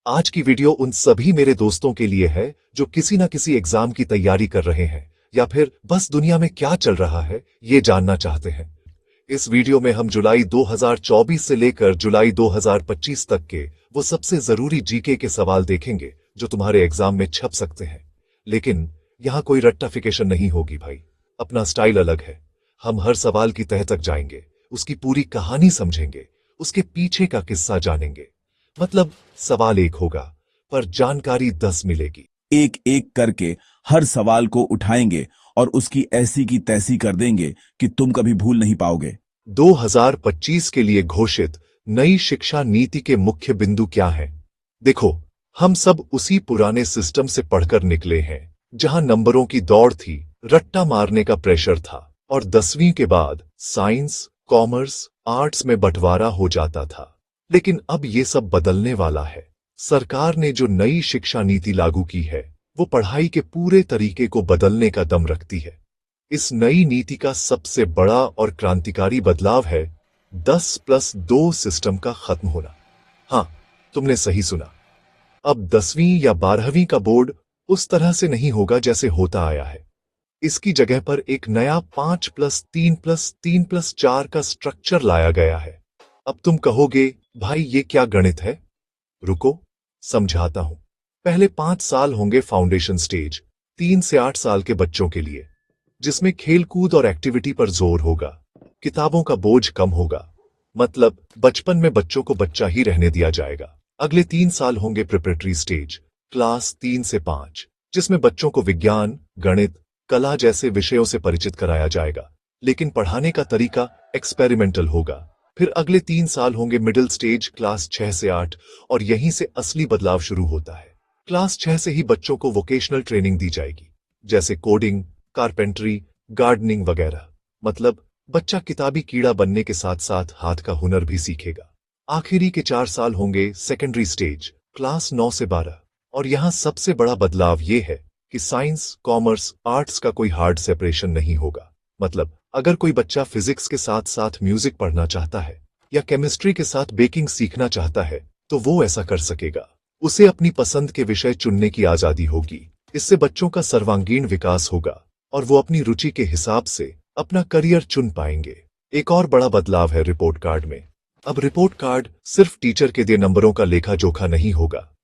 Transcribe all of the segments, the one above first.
आज की वीडियो उन सभी मेरे दोस्तों के लिए है जो किसी न किसी एग्जाम की तैयारी कर रहे हैं या फिर बस दुनिया में क्या चल रहा है ये जानना चाहते हैं। इस वीडियो में हम जुलाई 2024 से लेकर जुलाई 2025 तक के वो सबसे जरूरी जीके के सवाल देखेंगे जो तुम्हारे एग्जाम में छप सकते हैं। लेकिन यहां कोई रट्टाफिकेशन नहीं होगी भाई, अपना स्टाइल अलग है। हम हर सवाल की तह तक जाएंगे, उसकी पूरी कहानी समझेंगे, उसके पीछे का किस्सा जानेंगे। मतलब सवाल एक होगा पर जानकारी 10 मिलेगी। एक एक करके हर सवाल को उठाएंगे और उसकी ऐसी की तैसी कर देंगे कि तुम कभी भूल नहीं पाओगे। 2025 के लिए घोषित नई शिक्षा नीति के मुख्य बिंदु क्या हैं? देखो, हम सब उसी पुराने सिस्टम से पढ़कर निकले हैं जहां नंबरों की दौड़ थी, रट्टा मारने का प्रेशर था और 10वीं के बाद साइंस, कॉमर्स, आर्ट्स में बंटवारा हो जाता था। लेकिन अब ये सब बदलने वाला है। सरकार ने जो नई शिक्षा नीति लागू की है वो पढ़ाई के पूरे तरीके को बदलने का दम रखती है। इस नई नीति का सबसे बड़ा और क्रांतिकारी बदलाव है 10+2 सिस्टम का खत्म होना। हाँ, तुमने सही सुना। अब 10वीं या 12वीं का बोर्ड उस तरह से नहीं होगा जैसे होता आया है। इसकी जगह पर एक नया 5+3+3+4 का स्ट्रक्चर लाया गया है। अब तुम कहोगे, भाई ये क्या गणित है? रुको, समझाता हूं। पहले 5 साल होंगे फाउंडेशन स्टेज, 3 से 8 साल के बच्चों के लिए, जिसमें खेलकूद और एक्टिविटी पर जोर होगा। किताबों का बोझ कम होगा, मतलब बचपन में बच्चों को बच्चा ही रहने दिया जाएगा। अगले 3 साल होंगे प्रिपरेटरी स्टेज, क्लास 3 से 5, जिसमें बच्चों को विज्ञान, गणित, कला जैसे विषयों से परिचित कराया जाएगा, लेकिन पढ़ाने का तरीका एक्सपेरिमेंटल होगा। फिर अगले 3 साल होंगे मिडिल स्टेज, क्लास 6 से 8, और यहीं से असली बदलाव शुरू होता है। क्लास 6 से ही बच्चों को वोकेशनल ट्रेनिंग दी जाएगी, जैसे कोडिंग, कारपेंटरी, गार्डनिंग वगैरह। मतलब बच्चा किताबी कीड़ा बनने के साथ साथ हाथ का हुनर भी सीखेगा। आखिरी के 4 साल होंगे सेकेंडरी स्टेज, क्लास 9 से 12, और यहां सबसे बड़ा बदलाव यह है कि साइंस, कॉमर्स, आर्ट्स का कोई हार्ड सेपरेशन नहीं होगा। मतलब अगर कोई बच्चा फिजिक्स के साथ साथ म्यूजिक पढ़ना चाहता है या केमिस्ट्री के साथ बेकिंग सीखना चाहता है तो वो ऐसा कर सकेगा। उसे अपनी पसंद के विषय चुनने की आजादी होगी। इससे बच्चों का सर्वांगीण विकास होगा और वो अपनी रुचि के हिसाब से अपना करियर चुन पाएंगे। एक और बड़ा बदलाव है रिपोर्ट कार्ड में। अब रिपोर्ट कार्ड सिर्फ टीचर के दिए नंबरों का लेखा जोखा नहीं होगा।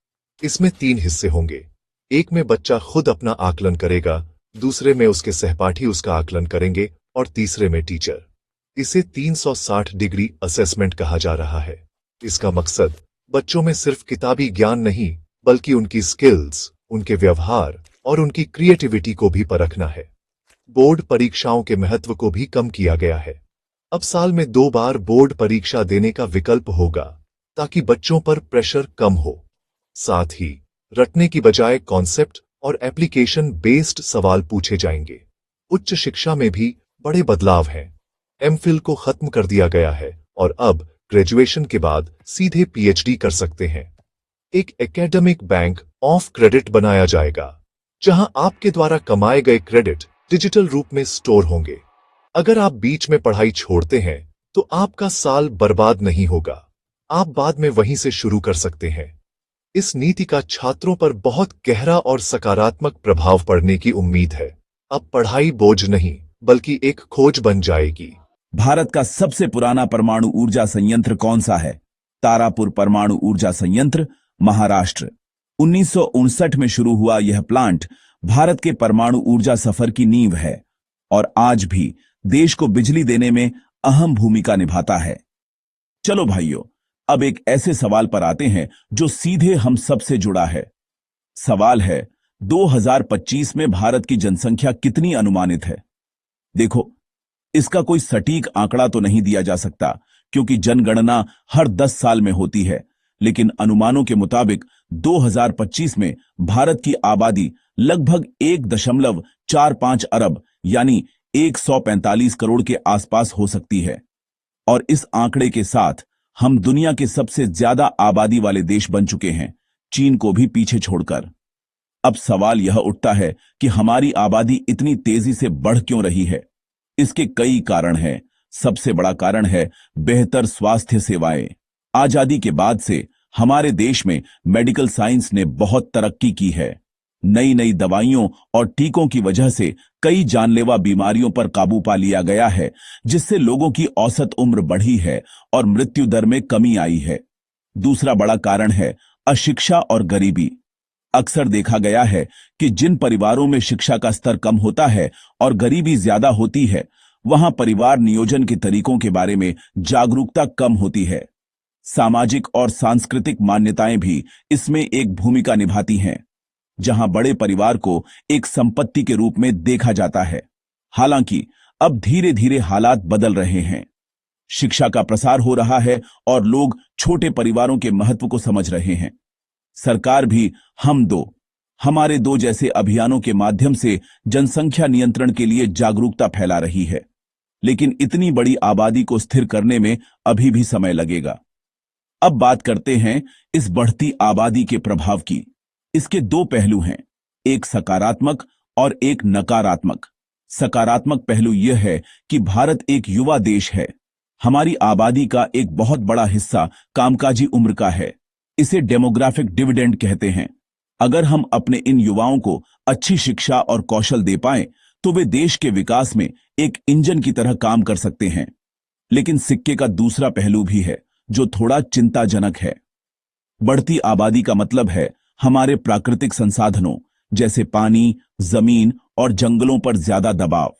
इसमें 3 हिस्से होंगे। एक में बच्चा खुद अपना आकलन करेगा, दूसरे में उसके सहपाठी उसका आकलन करेंगे और तीसरे में टीचर। इसे 360 डिग्री असेसमेंट कहा जा रहा है। इसका मकसद बच्चों में सिर्फ किताबी ज्ञान नहीं बल्कि उनकी स्किल्स, उनके व्यवहार और उनकी क्रिएटिविटी को भी परखना है। बोर्ड परीक्षाओं के महत्व को भी कम किया गया है। अब साल में 2 बार बोर्ड परीक्षा देने का विकल्प होगा ताकि बच्चों पर प्रेशर कम हो। साथ ही रटने की बजाय कॉन्सेप्ट और एप्लीकेशन बेस्ड सवाल पूछे जाएंगे। उच्च शिक्षा में भी बड़े बदलाव हैं। एमफिल को खत्म कर दिया गया है और अब ग्रेजुएशन के बाद सीधे पीएचडी कर सकते हैं। एक एकेडमिक बैंक ऑफ क्रेडिट बनाया जाएगा जहां आपके द्वारा कमाए गए क्रेडिट डिजिटल रूप में स्टोर होंगे। अगर आप बीच में पढ़ाई छोड़ते हैं तो आपका साल बर्बाद नहीं होगा, आप बाद में वहीं से शुरू कर सकते हैं। इस नीति का छात्रों पर बहुत गहरा और सकारात्मक प्रभाव पड़ने की उम्मीद है। अब पढ़ाई बोझ नहीं बल्कि एक खोज बन जाएगी। भारत का सबसे पुराना परमाणु ऊर्जा संयंत्र कौन सा है? तारापुर परमाणु ऊर्जा संयंत्र, महाराष्ट्र। 1959 में शुरू हुआ यह प्लांट भारत के परमाणु ऊर्जा सफर की नींव है और आज भी देश को बिजली देने में अहम भूमिका निभाता है। चलो भाइयों, अब एक ऐसे सवाल पर आते हैं जो सीधे हम सबसे जुड़ा है। सवाल है, 2025 में भारत की जनसंख्या कितनी अनुमानित है? देखो, इसका कोई सटीक आंकड़ा तो नहीं दिया जा सकता क्योंकि जनगणना हर 10 साल में होती है, लेकिन अनुमानों के मुताबिक 2025 में भारत की आबादी लगभग 1.45 अरब यानी 145 करोड़ के आसपास हो सकती है। और इस आंकड़े के साथ हम दुनिया के सबसे ज्यादा आबादी वाले देश बन चुके हैं, चीन को भी पीछे छोड़कर। अब सवाल यह उठता है कि हमारी आबादी इतनी तेजी से बढ़ क्यों रही है? इसके कई कारण हैं। सबसे बड़ा कारण है बेहतर स्वास्थ्य सेवाएं। आजादी के बाद से हमारे देश में मेडिकल साइंस ने बहुत तरक्की की है। नई नई दवाइयों और टीकों की वजह से कई जानलेवा बीमारियों पर काबू पा लिया गया है, जिससे लोगों की औसत उम्र बढ़ी है और मृत्यु दर में कमी आई है। दूसरा बड़ा कारण है अशिक्षा और गरीबी। अक्सर देखा गया है कि जिन परिवारों में शिक्षा का स्तर कम होता है और गरीबी ज्यादा होती है, वहां परिवार नियोजन के तरीकों के बारे में जागरूकता कम होती है। सामाजिक और सांस्कृतिक मान्यताएं भी इसमें एक भूमिका निभाती हैं, जहां बड़े परिवार को एक संपत्ति के रूप में देखा जाता है। हालांकि अब धीरे धीरे हालात बदल रहे हैं। शिक्षा का प्रसार हो रहा है और लोग छोटे परिवारों के महत्व को समझ रहे हैं। सरकार भी हम दो हमारे दो जैसे अभियानों के माध्यम से जनसंख्या नियंत्रण के लिए जागरूकता फैला रही है। लेकिन इतनी बड़ी आबादी को स्थिर करने में अभी भी समय लगेगा। अब बात करते हैं इस बढ़ती आबादी के प्रभाव की। इसके दो पहलू हैं, एक सकारात्मक और एक नकारात्मक। सकारात्मक पहलू यह है कि भारत एक युवा देश है। हमारी आबादी का एक बहुत बड़ा हिस्सा कामकाजी उम्र का है। इसे डेमोग्राफिक डिविडेंड कहते हैं। अगर हम अपने इन युवाओं को अच्छी शिक्षा और कौशल दे पाएं, तो वे देश के विकास में एक इंजन की तरह काम कर सकते हैं। लेकिन सिक्के का दूसरा पहलू भी है, जो थोड़ा चिंताजनक है। बढ़ती आबादी का मतलब है हमारे प्राकृतिक संसाधनों जैसे पानी, जमीन और जंगलों पर ज्यादा दबाव।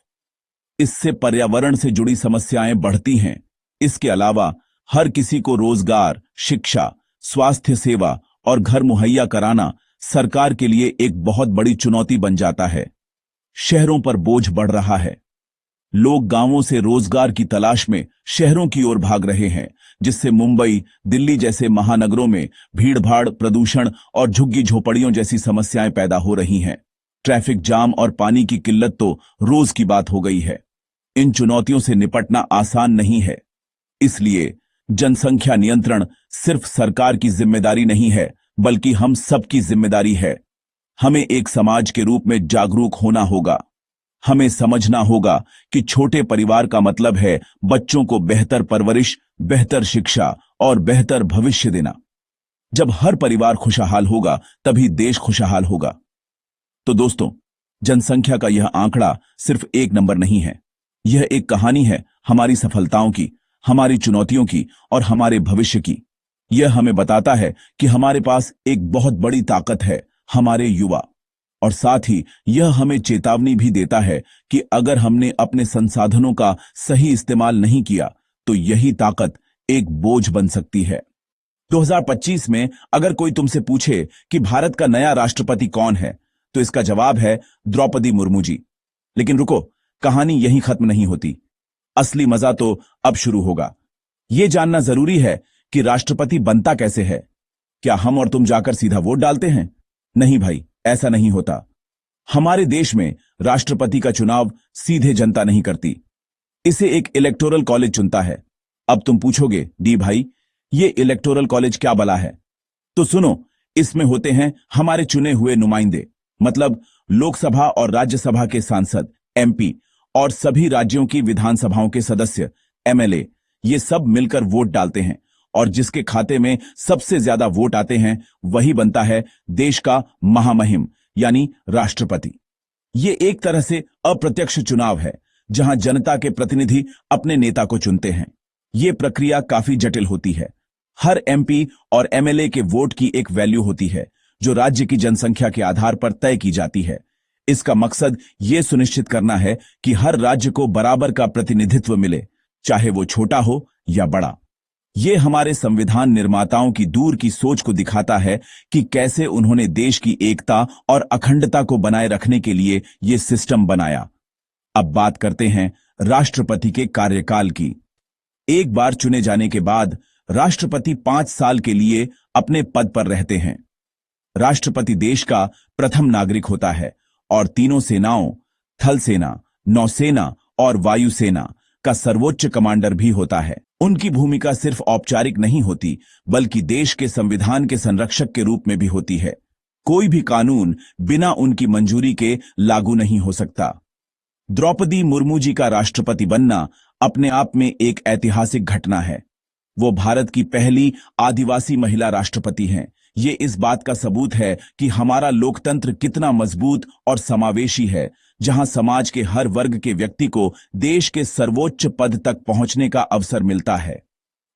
इससे पर्यावरण से जुड़ी समस्याएं बढ़ती हैं। इसके अलावा हर किसी को रोजगार, शिक्षा, स्वास्थ्य सेवा और घर मुहैया कराना सरकार के लिए एक बहुत बड़ी चुनौती बन जाता है। शहरों पर बोझ बढ़ रहा है। लोग गांवों से रोजगार की तलाश में शहरों की ओर भाग रहे हैं, जिससे मुंबई, दिल्ली जैसे महानगरों में भीड़भाड़, प्रदूषण और झुग्गी झोपड़ियों जैसी समस्याएं पैदा हो रही हैं। ट्रैफिक जाम और पानी की किल्लत तो रोज की बात हो गई है। इन चुनौतियों से निपटना आसान नहीं है। इसलिए जनसंख्या नियंत्रण सिर्फ सरकार की जिम्मेदारी नहीं है, बल्कि हम सबकी जिम्मेदारी है। हमें एक समाज के रूप में जागरूक होना होगा। हमें समझना होगा कि छोटे परिवार का मतलब है बच्चों को बेहतर परवरिश, बेहतर शिक्षा और बेहतर भविष्य देना। जब हर परिवार खुशहाल होगा, तभी देश खुशहाल होगा। तो दोस्तों, जनसंख्या का यह आंकड़ा सिर्फ एक नंबर नहीं है। यह एक कहानी है हमारी सफलताओं की, हमारी चुनौतियों की और हमारे भविष्य की। यह हमें बताता है कि हमारे पास एक बहुत बड़ी ताकत है, हमारे युवा। और साथ ही यह हमें चेतावनी भी देता है कि अगर हमने अपने संसाधनों का सही इस्तेमाल नहीं किया, तो यही ताकत एक बोझ बन सकती है। 2025 में अगर कोई तुमसे पूछे कि भारत का नया राष्ट्रपति कौन है, तो इसका जवाब है द्रौपदी मुर्मू जी। लेकिन रुको, कहानी यहीं खत्म नहीं होती। असली मजा तो अब शुरू होगा। यह जानना जरूरी है कि राष्ट्रपति बनता कैसे है। क्या हम और तुम जाकर सीधा वोट डालते हैं? नहीं भाई, ऐसा नहीं होता। हमारे देश में राष्ट्रपति का चुनाव सीधे जनता नहीं करती। इसे एक इलेक्टोरल कॉलेज चुनता है। अब तुम पूछोगे, डी भाई, ये इलेक्टोरल कॉलेज क्या बला है? तो सुनो, इसमें होते हैं हमारे चुने हुए नुमाइंदे, मतलब लोकसभा और राज्यसभा के सांसद, एमपी, और सभी राज्यों की विधानसभाओं के सदस्य, एमएलए। ये सब मिलकर वोट डालते हैं और जिसके खाते में सबसे ज्यादा वोट आते हैं, वही बनता है देश का महामहिम, यानी राष्ट्रपति। ये एक तरह से अप्रत्यक्ष चुनाव है, जहां जनता के प्रतिनिधि अपने नेता को चुनते हैं। ये प्रक्रिया काफी जटिल होती है। हर एमपी और एमएलए के वोट की एक वैल्यू होती है, जो राज्य की जनसंख्या के आधार पर तय की जाती है। इसका मकसद ये सुनिश्चित करना है कि हर राज्य को बराबर का प्रतिनिधित्व मिले, चाहे वो छोटा हो या बड़ा। ये हमारे संविधान निर्माताओं की दूर की सोच को दिखाता है कि कैसे उन्होंने देश की एकता और अखंडता को बनाए रखने के लिए ये सिस्टम बनाया। अब बात करते हैं राष्ट्रपति के कार्यकाल की। एक बार चुने जाने के बाद राष्ट्रपति 5 साल के लिए अपने पद पर रहते हैं। राष्ट्रपति देश का प्रथम नागरिक होता है और तीनों सेनाओं, थल सेना, नौसेना और वायुसेना का सर्वोच्च कमांडर भी होता है। उनकी भूमिका सिर्फ औपचारिक नहीं होती, बल्कि देश के संविधान के संरक्षक के रूप में भी होती है। कोई भी कानून बिना उनकी मंजूरी के लागू नहीं हो सकता। द्रौपदी मुर्मू जी का राष्ट्रपति बनना अपने आप में एक ऐतिहासिक घटना है। वो भारत की पहली आदिवासी महिला राष्ट्रपति हैं। ये इस बात का सबूत है कि हमारा लोकतंत्र कितना मजबूत और समावेशी है, जहां समाज के हर वर्ग के व्यक्ति को देश के सर्वोच्च पद तक पहुंचने का अवसर मिलता है।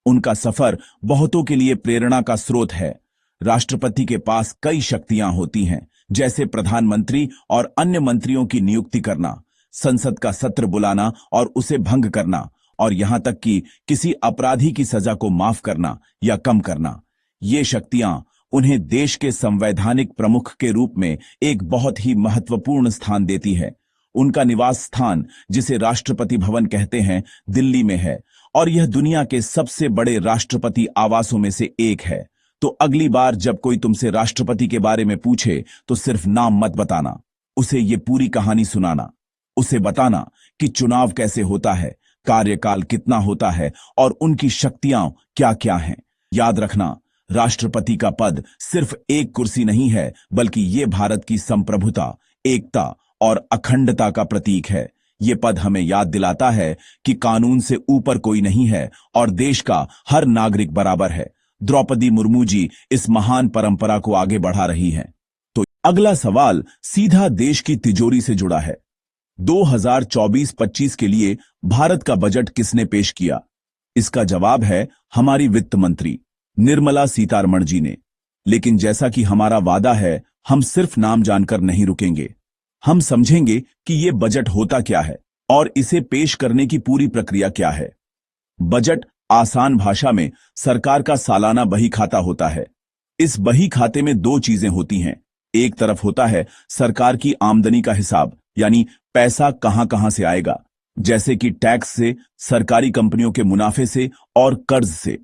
उनका सफर बहुतों के लिए प्रेरणा का स्रोत है। राष्ट्रपति के पास कई शक्तियां होती हैं, जैसे प्रधानमंत्री और अन्य मंत्रियों की नियुक्ति करना, संसद का सत्र बुलाना और उसे भंग करना, और यहां तक कि किसी अपराधी की सजा को माफ करना या कम करना। ये शक्तियां उन्हें देश के संवैधानिक प्रमुख के रूप में एक बहुत ही महत्वपूर्ण स्थान देती है। उनका निवास स्थान, जिसे राष्ट्रपति भवन कहते हैं, दिल्ली में है, और यह दुनिया के सबसे बड़े राष्ट्रपति आवासों में से एक है। तो अगली बार जब कोई तुमसे राष्ट्रपति के बारे में पूछे तो सिर्फ नाम मत बताना, उसे ये पूरी कहानी सुनाना। उसे बताना कि चुनाव कैसे होता है, कार्यकाल कितना होता है और उनकी शक्तियां क्या-क्या हैं। याद रखना, राष्ट्रपति का पद सिर्फ एक कुर्सी नहीं है, बल्कि ये भारत की संप्रभुता, एकता और अखंडता का प्रतीक है। ये पद हमें याद दिलाता है कि कानून से ऊपर कोई नहीं है और देश का हर नागरिक बराबर है। द्रौपदी मुर्मू जी इस महान परंपरा को आगे बढ़ा रही हैं। तो अगला सवाल सीधा देश की तिजोरी से जुड़ा है। 2024-25 के लिए भारत का बजट किसने पेश किया? इसका जवाब है हमारी वित्त मंत्री निर्मला सीतारमण जी ने। लेकिन जैसा कि हमारा वादा है, हम सिर्फ नाम जानकर नहीं रुकेंगे। हम समझेंगे कि ये बजट होता क्या है और इसे पेश करने की पूरी प्रक्रिया क्या है। बजट आसान भाषा में सरकार का सालाना बही खाता होता है। इस बही खाते में दो चीजें होती हैं। एक तरफ होता है सरकार की आमदनी का हिसाब, यानी पैसा कहां कहां से आएगा, जैसे कि टैक्स से, सरकारी कंपनियों के मुनाफे से और कर्ज से।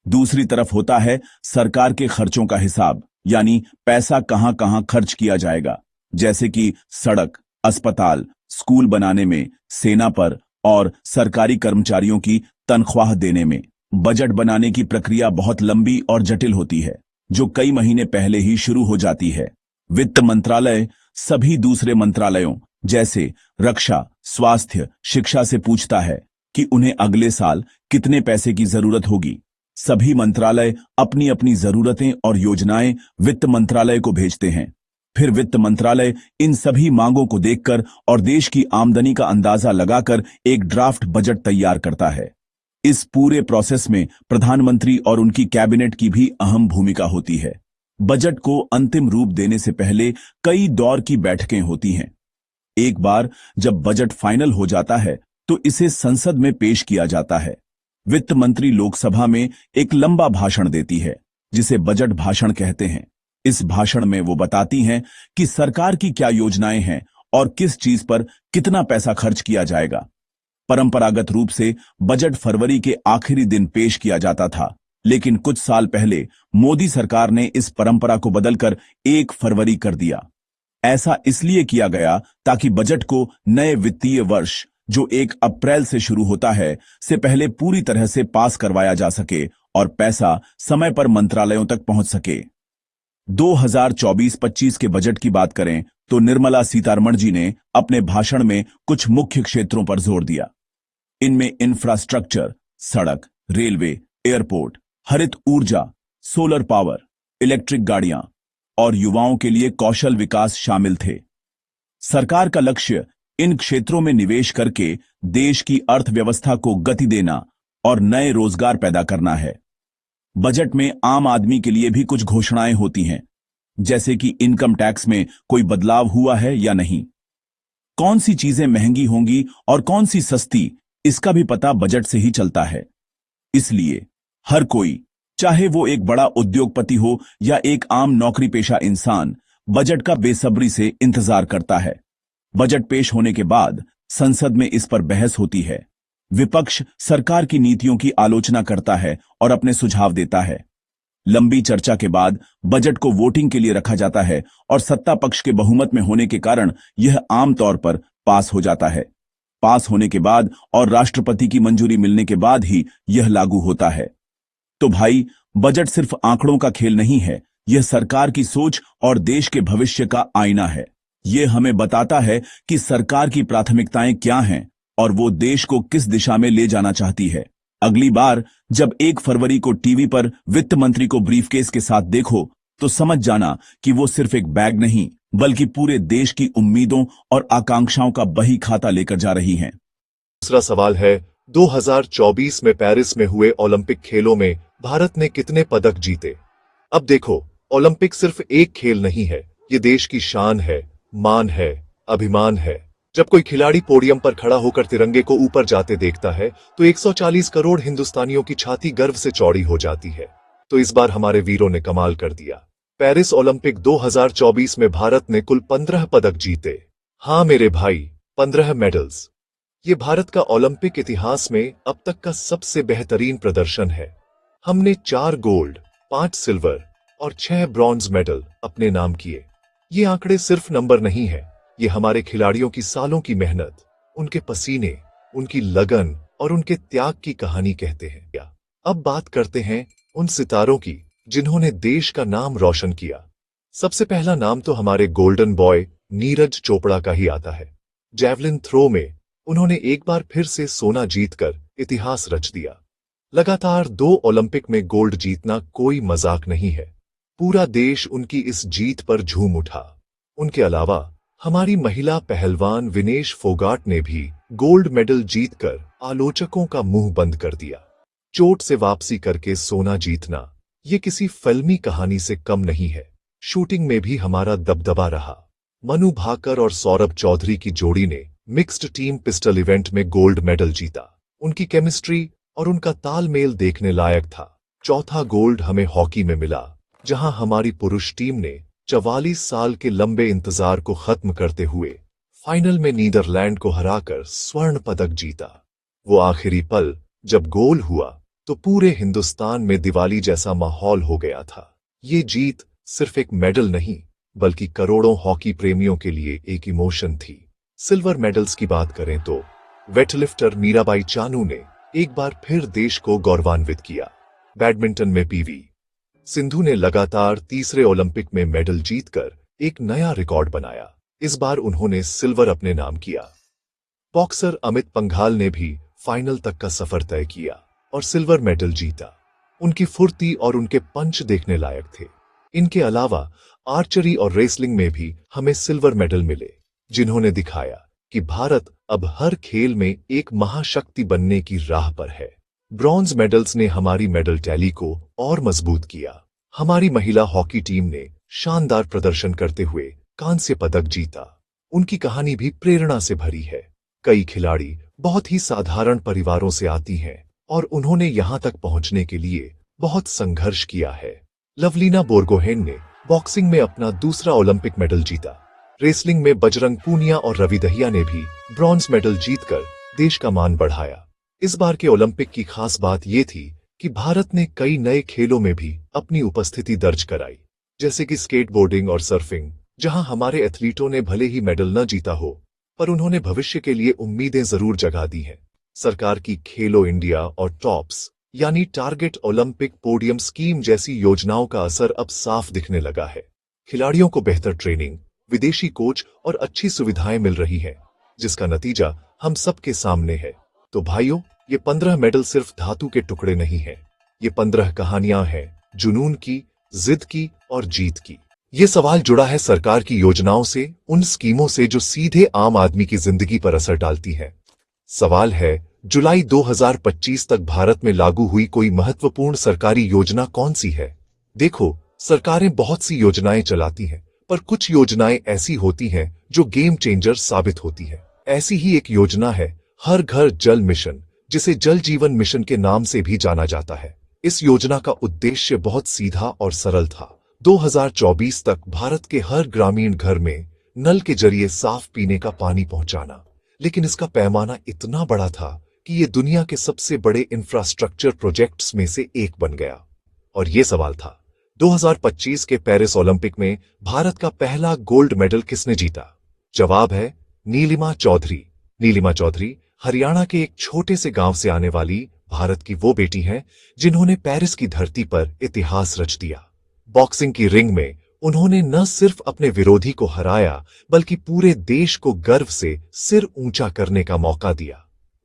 दूसरी तरफ होता है सरकार के खर्चों का हिसाब, यानी पैसा कहां कहां खर्च किया जाएगा, जैसे कि सड़क, अस्पताल, स्कूल बनाने में, सेना पर और सरकारी कर्मचारियों की तनख्वाह देने में। बजट बनाने की प्रक्रिया बहुत लंबी और जटिल होती है, जो कई महीने पहले ही शुरू हो जाती है। वित्त मंत्रालय सभी दूसरे मंत्रालयों जैसे रक्षा, स्वास्थ्य, शिक्षा से पूछता है कि उन्हें अगले साल कितने पैसे की जरूरत होगी। सभी मंत्रालय अपनी अपनी जरूरतें और योजनाएं वित्त मंत्रालय को भेजते हैं। फिर वित्त मंत्रालय इन सभी मांगों को देखकर और देश की आमदनी का अंदाजा लगाकर एक ड्राफ्ट बजट तैयार करता है। इस पूरे प्रोसेस में प्रधानमंत्री और उनकी कैबिनेट की भी अहम भूमिका होती है। बजट को अंतिम रूप देने से पहले कई दौर की बैठकें होती हैं। एक बार जब बजट फाइनल हो जाता है तो इसे संसद में पेश किया जाता है। वित्त मंत्री लोकसभा में एक लंबा भाषण देती है, जिसे बजट भाषण कहते हैं। इस भाषण में वो बताती हैं कि सरकार की क्या योजनाएं हैं और किस चीज पर कितना पैसा खर्च किया जाएगा। परंपरागत रूप से बजट फरवरी के आखिरी दिन पेश किया जाता था, लेकिन कुछ साल पहले मोदी सरकार ने इस परंपरा को बदलकर 1 फरवरी कर दिया। ऐसा इसलिए किया गया ताकि बजट को नए वित्तीय वर्ष, जो 1 अप्रैल से शुरू होता है, से पहले पूरी तरह से पास करवाया जा सके और पैसा समय पर मंत्रालयों तक पहुंच सके। 2024-25 के बजट की बात करें तो निर्मला सीतारमण जी ने अपने भाषण में कुछ मुख्य क्षेत्रों पर जोर दिया। इनमें इंफ्रास्ट्रक्चर, सड़क, रेलवे, एयरपोर्ट, हरित ऊर्जा, सोलर पावर, इलेक्ट्रिक गाड़ियां और युवाओं के लिए कौशल विकास शामिल थे। सरकार का लक्ष्य इन क्षेत्रों में निवेश करके देश की अर्थव्यवस्था को गति देना और नए रोजगार पैदा करना है। बजट में आम आदमी के लिए भी कुछ घोषणाएं होती हैं, जैसे कि इनकम टैक्स में कोई बदलाव हुआ है या नहीं, कौन सी चीजें महंगी होंगी और कौन सी सस्ती, इसका भी पता बजट से ही चलता है। इसलिए हर कोई, चाहे वो एक बड़ा उद्योगपति हो या एक आम नौकरी पेशा इंसान, बजट का बेसब्री से इंतजार करता है। बजट पेश होने के बाद संसद में इस पर बहस होती है। विपक्ष सरकार की नीतियों की आलोचना करता है और अपने सुझाव देता है। लंबी चर्चा के बाद बजट को वोटिंग के लिए रखा जाता है और सत्ता पक्ष के बहुमत में होने के कारण यह आमतौर पर पास हो जाता है। पास होने के बाद और राष्ट्रपति की मंजूरी मिलने के बाद ही यह लागू होता है। तो भाई, बजट सिर्फ आंकड़ों का खेल नहीं है, यह सरकार की सोच और देश के भविष्य का आईना है। यह हमें बताता है कि सरकार की प्राथमिकताएं क्या हैं और वो देश को किस दिशा में ले जाना चाहती है। अगली बार जब 1 फरवरी को टीवी पर वित्त मंत्री को ब्रीफकेस के साथ देखो तो समझ जाना कि वो सिर्फ एक बैग नहीं बल्कि पूरे देश की उम्मीदों और आकांक्षाओं का बही खाता लेकर जा रही हैं। दूसरा सवाल है 2024 में पेरिस में हुए ओलंपिक खेलों में भारत ने कितने पदक जीते। अब देखो, ओलंपिक सिर्फ एक खेल नहीं है, ये देश की शान है, मान है, अभिमान है। जब कोई खिलाड़ी पोडियम पर खड़ा होकर तिरंगे को ऊपर जाते देखता है तो 140 करोड़ हिंदुस्तानियों की छाती गर्व से चौड़ी हो जाती है। तो इस बार हमारे वीरों ने कमाल कर दिया। पेरिस ओलंपिक 2024 में भारत ने कुल 15 पदक जीते। हाँ मेरे भाई, 15 मेडल्स। ये भारत का ओलंपिक इतिहास में अब तक का सबसे बेहतरीन प्रदर्शन है। हमने 4 गोल्ड, 5 सिल्वर और 6 ब्रॉन्ज मेडल अपने नाम किए। ये आंकड़े सिर्फ नंबर नहीं है, ये हमारे खिलाड़ियों की सालों की मेहनत, उनके पसीने, उनकी लगन और उनके त्याग की कहानी कहते हैं। अब बात करते हैं उन सितारों की जिन्होंने देश का नाम रोशन किया। सबसे पहला नाम तो हमारे गोल्डन बॉय नीरज चोपड़ा का ही आता है। जैवलिन थ्रो में उन्होंने एक बार फिर से सोना जीतकर इतिहास रच दिया। लगातार 2 ओलंपिक में गोल्ड जीतना कोई मजाक नहीं है। पूरा देश उनकी इस जीत पर झूम उठा। उनके अलावा हमारी महिला पहलवान विनेश फोगाट ने भी गोल्ड मेडल जीतकर आलोचकों का मुंह बंद कर दिया। चोट से वापसी करके सोना जीतना ये किसी फिल्मी कहानी से कम नहीं है। शूटिंग में भी हमारा दबदबा रहा। मनु भाकर और सौरभ चौधरी की जोड़ी ने मिक्स्ड टीम पिस्टल इवेंट में गोल्ड मेडल जीता। उनकी केमिस्ट्री और उनका तालमेल देखने लायक था। चौथा गोल्ड हमें हॉकी में मिला, जहां हमारी पुरुष टीम ने 44 साल के लंबे इंतजार को खत्म करते हुए फाइनल में नीदरलैंड को हराकर स्वर्ण पदक जीता। वो आखिरी पल जब गोल हुआ तो पूरे हिंदुस्तान में दिवाली जैसा माहौल हो गया था। ये जीत सिर्फ एक मेडल नहीं बल्कि करोड़ों हॉकी प्रेमियों के लिए एक इमोशन थी। सिल्वर मेडल्स की बात करें तो वेटलिफ्टर मीराबाई चानू ने एक बार फिर देश को गौरवान्वित किया। बैडमिंटन में पीवी सिंधु ने लगातार तीसरे ओलंपिक में मेडल जीतकर एक नया रिकॉर्ड बनाया। इस बार उन्होंने सिल्वर अपने नाम किया। बॉक्सर अमित पंघाल ने भी फाइनल तक का सफर तय किया और सिल्वर मेडल जीता। उनकी फुर्ती और उनके पंच देखने लायक थे। इनके अलावा आर्चरी और रेसलिंग में भी हमें सिल्वर मेडल मिले, जिन्होंने दिखाया कि भारत अब हर खेल में एक महाशक्ति बनने की राह पर है। ब्रॉन्ज मेडल्स ने हमारी मेडल टैली को और मजबूत किया। हमारी महिला हॉकी टीम ने शानदार प्रदर्शन करते हुए कांस्य पदक जीता। उनकी कहानी भी प्रेरणा से भरी है। कई खिलाड़ी बहुत ही साधारण परिवारों से आती हैं और उन्होंने यहां तक पहुंचने के लिए बहुत संघर्ष किया है। लवलीना बोरगोहेन ने बॉक्सिंग में अपना दूसरा ओलंपिक मेडल जीता। रेसलिंग में बजरंग पूनिया और रवि दहिया ने भी ब्रॉन्ज मेडल जीतकर देश का मान बढ़ाया। इस बार के ओलंपिक की खास बात यह थी कि भारत ने कई नए खेलों में भी अपनी उपस्थिति दर्ज कराई, जैसे कि स्केटबोर्डिंग और सर्फिंग, जहां हमारे एथलीटों ने भले ही मेडल न जीता हो पर उन्होंने भविष्य के लिए उम्मीदें जरूर जगा दी हैं। सरकार की खेलो इंडिया और टॉप्स यानी टारगेट ओलंपिक पोडियम स्कीम जैसी योजनाओं का असर अब साफ दिखने लगा है। खिलाड़ियों को बेहतर ट्रेनिंग, विदेशी कोच और अच्छी सुविधाएं मिल रही हैं, जिसका नतीजा हम सबके सामने है। तो भाइयों, ये 15 मेडल सिर्फ धातु के टुकड़े नहीं हैं। ये 15 कहानियां हैं जुनून की, जिद की और जीत की। ये सवाल जुड़ा है सरकार की योजनाओं से, उन स्कीमों से जो सीधे आम आदमी की जिंदगी पर असर डालती हैं। सवाल है, जुलाई 2025 तक भारत में लागू हुई कोई महत्वपूर्ण सरकारी योजना कौन सी है? देखो, सरकारें बहुत सी योजनाएं चलाती हैं, पर कुछ योजनाएं ऐसी होती हैं जो गेम चेंजर साबित होती हैं। ऐसी ही एक योजना है हर घर जल मिशन, जिसे जल जीवन मिशन के नाम से भी जाना जाता है। इस योजना का उद्देश्य बहुत सीधा और सरल था। 2024 तक भारत के हर ग्रामीण घर में नल के जरिए साफ पीने का पानी पहुंचाना। लेकिन इसका पैमाना इतना बड़ा था कि ये दुनिया के सबसे बड़े इंफ्रास्ट्रक्चर प्रोजेक्ट्स में से एक बन गया। और ये सवाल था, 2025 के पेरिस ओलंपिक में भारत का पहला गोल्ड मेडल किसने जीता? जवाब है नीलिमा चौधरी। नीलिमा चौधरी हरियाणा के एक छोटे से गांव से आने वाली भारत की वो बेटी हैं जिन्होंने पेरिस की धरती पर इतिहास रच दिया। बॉक्सिंग की रिंग में उन्होंने न सिर्फ अपने विरोधी को हराया बल्कि पूरे देश को गर्व से सिर ऊंचा करने का मौका दिया।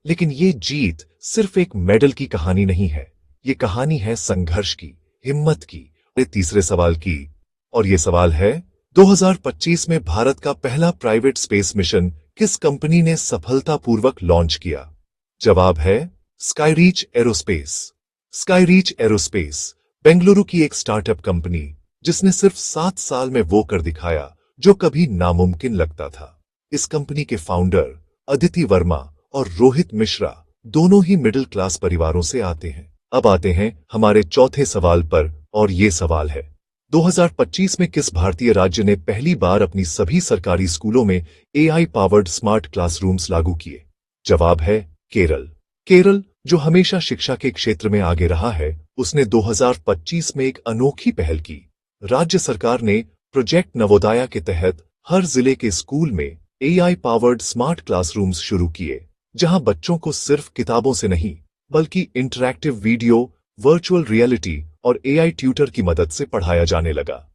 लेकिन ये जीत सिर्फ एक मेडल की कहानी नहीं है, ये कहानी है संघर्ष की, हिम्मत की, और तीसरे सवाल की। और ये सवाल है, 2025 में भारत का पहला प्राइवेट स्पेस मिशन किस कंपनी ने सफलतापूर्वक लॉन्च किया? जवाब है स्काईरीच एरोस्पेस। स्काईरीच एरोस्पेस बेंगलुरु की एक स्टार्टअप कंपनी, जिसने सिर्फ 7 साल में वो कर दिखाया जो कभी नामुमकिन लगता था। इस कंपनी के फाउंडर अदिति वर्मा और रोहित मिश्रा दोनों ही मिडिल क्लास परिवारों से आते हैं। अब आते हैं हमारे चौथे सवाल पर, और ये सवाल है, 2025 में किस भारतीय राज्य ने पहली बार अपनी सभी सरकारी स्कूलों में एआई पावर्ड स्मार्ट क्लासरूम्स लागू किए? जवाब है केरल। केरल, जो हमेशा शिक्षा के क्षेत्र में आगे रहा है, उसने 2025 में एक अनोखी पहल की। राज्य सरकार ने प्रोजेक्ट नवोदया के तहत हर जिले के स्कूल में एआई पावर्ड स्मार्ट क्लासरूम्स शुरू किए, जहां बच्चों को सिर्फ किताबों से नहीं, बल्कि इंटरैक्टिव वीडियो, वर्चुअल रियलिटी और एआई ट्यूटर की मदद से पढ़ाया जाने लगा।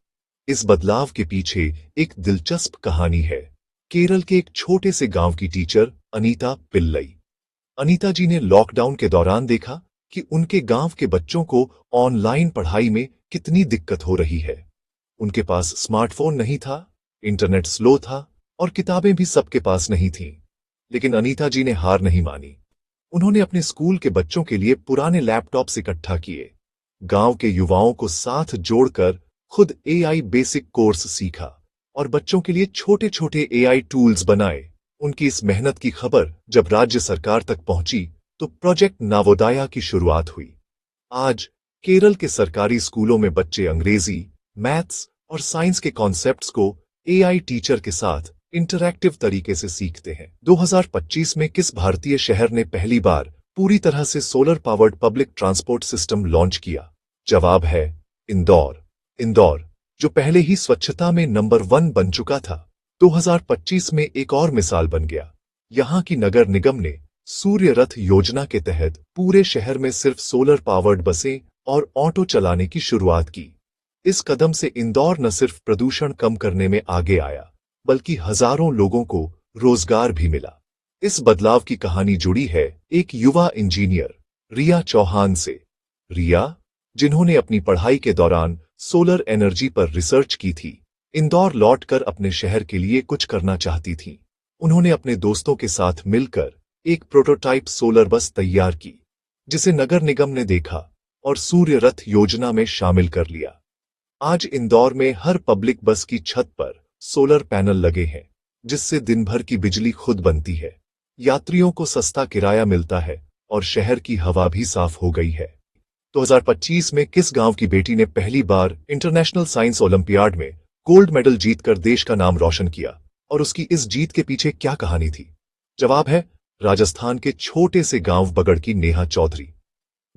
इस बदलाव के पीछे एक दिलचस्प कहानी है। केरल के एक छोटे से गांव की टीचर अनीता पिल्लई। अनीता जी ने लॉकडाउन के दौरान देखा कि उनके गांव के बच्चों को ऑनलाइन पढ़ाई में कितनी दिक्कत हो रही है। उनके पास स्मार्टफोन नहीं था, इंटरनेट स्लो था और किताबें भी सबके पास नहीं थीं। लेकिन अनीता जी ने हार नहीं मानी। उन्होंने अपने स्कूल के बच्चों के लिए पुराने लैपटॉप्स इकट्ठा किए, गांव के युवाओं को साथ जोड़कर खुद एआई बेसिक कोर्स सीखा और बच्चों के लिए छोटे छोटे एआई टूल्स बनाए। उनकी इस मेहनत की खबर जब राज्य सरकार तक पहुंची तो प्रोजेक्ट नवोदया की शुरुआत हुई। आज केरल के सरकारी स्कूलों में बच्चे अंग्रेजी, मैथ्स और साइंस के कॉन्सेप्ट्स को एआई टीचर के साथ इंटरैक्टिव तरीके से सीखते हैं। 2025 में किस भारतीय शहर ने पहली बार पूरी तरह से solar powered public transport system launch किया? जवाब है इंदौर। इंदौर, जो पहले ही स्वच्छता में नंबर 1 बन चुका था, 2025 में एक और मिसाल बन गया। यहां की नगर निगम ने सूर्य रथ योजना के तहत पूरे शहर में सिर्फ सोलर पावर्ड बसें और ऑटो चलाने की शुरुआत की। इस कदम से इंदौर न सिर्फ प्रदूषण कम करने में आगे आया, बल्कि हजारों लोगों को रोजगार भी मिला। इस बदलाव की कहानी जुड़ी है एक युवा इंजीनियर रिया चौहान से। रिया, जिन्होंने अपनी पढ़ाई के दौरान सोलर एनर्जी पर रिसर्च की थी, इंदौर लौटकर अपने शहर के लिए कुछ करना चाहती थीं। उन्होंने अपने दोस्तों के साथ मिलकर एक प्रोटोटाइप सोलर बस तैयार की, जिसे नगर निगम ने देखा और सूर्य रथ योजना में शामिल कर लिया। आज इंदौर में हर पब्लिक बस की छत पर सोलर पैनल लगे हैं, जिससे दिन भर की बिजली खुद बनती है। यात्रियों को सस्ता किराया मिलता है और शहर की हवा भी साफ हो गई है। 2025 में किस गांव की बेटी ने पहली बार इंटरनेशनल साइंस ओलंपियाड में गोल्ड मेडल जीतकर देश का नाम रोशन किया, और उसकी इस जीत के पीछे क्या कहानी थी? जवाब है राजस्थान के छोटे से गांव बगड़ की नेहा चौधरी।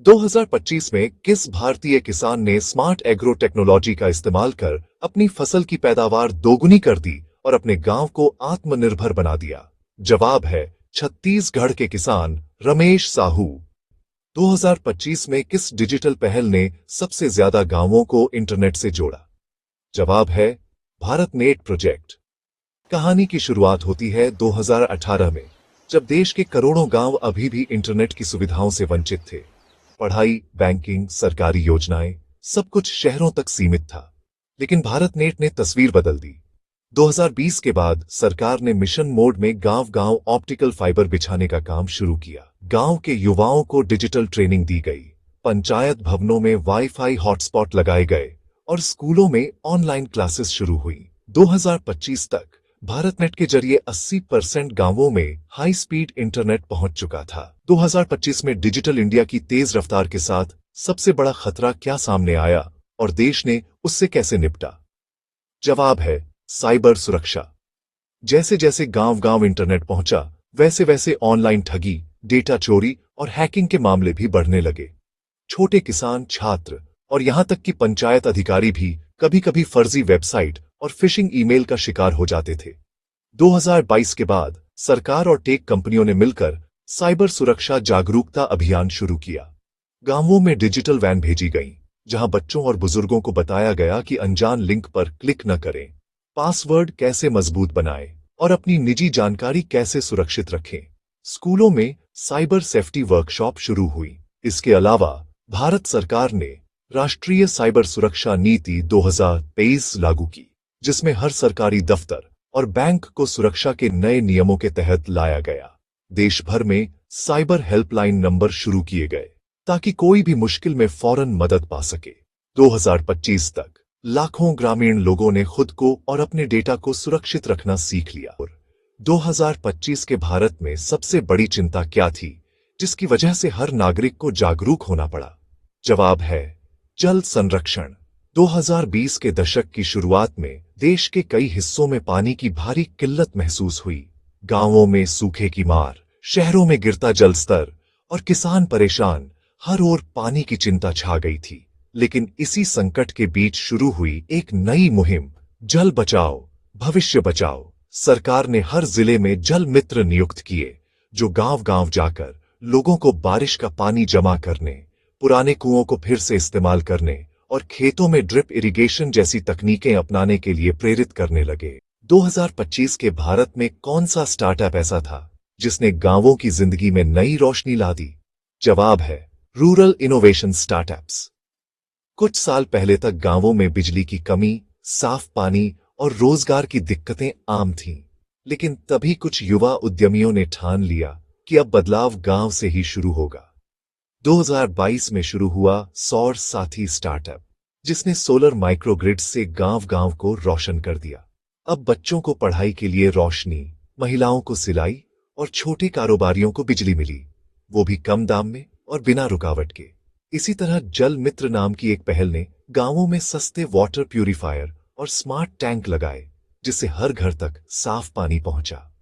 2025 में किस भारतीय किसान ने स्मार्ट एग्रो टेक्नोलॉजी का इस्तेमाल कर अपनी फसल की पैदावार दोगुनी कर दी और अपने गांव को आत्मनिर्भर बना दिया? जवाब है छत्तीसगढ़ के किसान रमेश साहू। 2025 में किस डिजिटल पहल ने सबसे ज्यादा गांवों को इंटरनेट से जोड़ा? जवाब है भारत नेट प्रोजेक्ट। कहानी की शुरुआत होती है 2018 में, जब देश के करोड़ों गांव अभी भी इंटरनेट की सुविधाओं से वंचित थे। पढ़ाई, बैंकिंग, सरकारी योजनाएं, सब कुछ शहरों तक सीमित था। लेकिन भारत नेट ने तस्वीर बदल दी। 2020 के बाद सरकार ने मिशन मोड में गांव-गांव ऑप्टिकल फाइबर बिछाने का काम शुरू किया। गांव के युवाओं को डिजिटल ट्रेनिंग दी गई, पंचायत भवनों में वाईफाई हॉटस्पॉट लगाए गए और स्कूलों में ऑनलाइन क्लासेस शुरू हुई। 2025 तक भारत नेट के जरिए 80% गांवों में हाई स्पीड इंटरनेट पहुंच चुका था। 2025 में डिजिटल इंडिया की तेज रफ्तार के साथ सबसे बड़ा खतरा क्या सामने आया और देश ने उससे कैसे निपटा? जवाब है साइबर सुरक्षा। जैसे जैसे गांव-गांव इंटरनेट पहुंचा, वैसे वैसे ऑनलाइन ठगी, डेटा चोरी और हैकिंग के मामले भी बढ़ने लगे। छोटे किसान, छात्र और यहां तक कि पंचायत अधिकारी भी कभी-कभी फर्जी वेबसाइट और फिशिंग ईमेल का शिकार हो जाते थे। 2022 के बाद सरकार और टेक कंपनियों ने मिलकर साइबर सुरक्षा जागरूकता अभियान शुरू किया। गांवों में डिजिटल वैन भेजी गईं, जहां बच्चों और बुजुर्गों को बताया गया कि अनजान लिंक पर क्लिक न करें, पासवर्ड कैसे मजबूत बनाएं और अपनी निजी जानकारी कैसे सुरक्षित रखें। स्कूलों में साइबर सेफ्टी वर्कशॉप शुरू हुई। इसके अलावा भारत सरकार ने राष्ट्रीय साइबर सुरक्षा नीति 2023 लागू की, जिसमें हर सरकारी दफ्तर और बैंक को सुरक्षा के नए नियमों के तहत लाया गया। देश भर में साइबर हेल्पलाइन नंबर शुरू किए गए ताकि कोई भी मुश्किल में फौरन मदद पा सके। 2025 तक लाखों ग्रामीण लोगों ने खुद को और अपने डेटा को सुरक्षित रखना सीख लिया। और 2025 के भारत में सबसे बड़ी चिंता क्या थी, जिसकी वजह से हर नागरिक को जागरूक होना पड़ा? जवाब है जल संरक्षण। 2020 के दशक की शुरुआत में देश के कई हिस्सों में पानी की भारी किल्लत महसूस हुई। गांवों में सूखे की मार, शहरों में गिरता जल स्तर और किसान परेशान। हर ओर पानी की चिंता छा गई थी। लेकिन इसी संकट के बीच शुरू हुई एक नई मुहिम, जल बचाओ भविष्य बचाओ। सरकार ने हर जिले में जल मित्र नियुक्त किए, जो गांव-गांव जाकर लोगों को बारिश का पानी जमा करने, पुराने कुओं को फिर से इस्तेमाल करने और खेतों में ड्रिप इरिगेशन जैसी तकनीकें अपनाने के लिए प्रेरित करने लगे। 2025 के भारत में कौन सा स्टार्टअप ऐसा था जिसने गांवों की जिंदगी में नई रोशनी ला दी? जवाब है रूरल इनोवेशन स्टार्टअप्स। कुछ साल पहले तक गांवों में बिजली की कमी, साफ पानी और रोजगार की दिक्कतें आम थीं। लेकिन तभी कुछ युवा उद्यमियों ने ठान लिया कि अब बदलाव गांव से ही शुरू होगा। 2022 में शुरू हुआ सौर साथी स्टार्टअप, जिसने सोलर माइक्रोग्रिड से गांव-गांव को रोशन कर दिया। अब बच्चों को पढ़ाई के लिए रोशनी, महिलाओं को सिलाई और छोटे कारोबारियों को बिजली मिली, वो भी कम दाम में और बिना रुकावट के। इसी तरह जल मित्र नाम की एक पहल ने गांवों में सस्ते वाटर प्यूरिफायर और स्मार्ट टैंक लगाए, जिससे हर घर तक साफ पानी पहुंचा।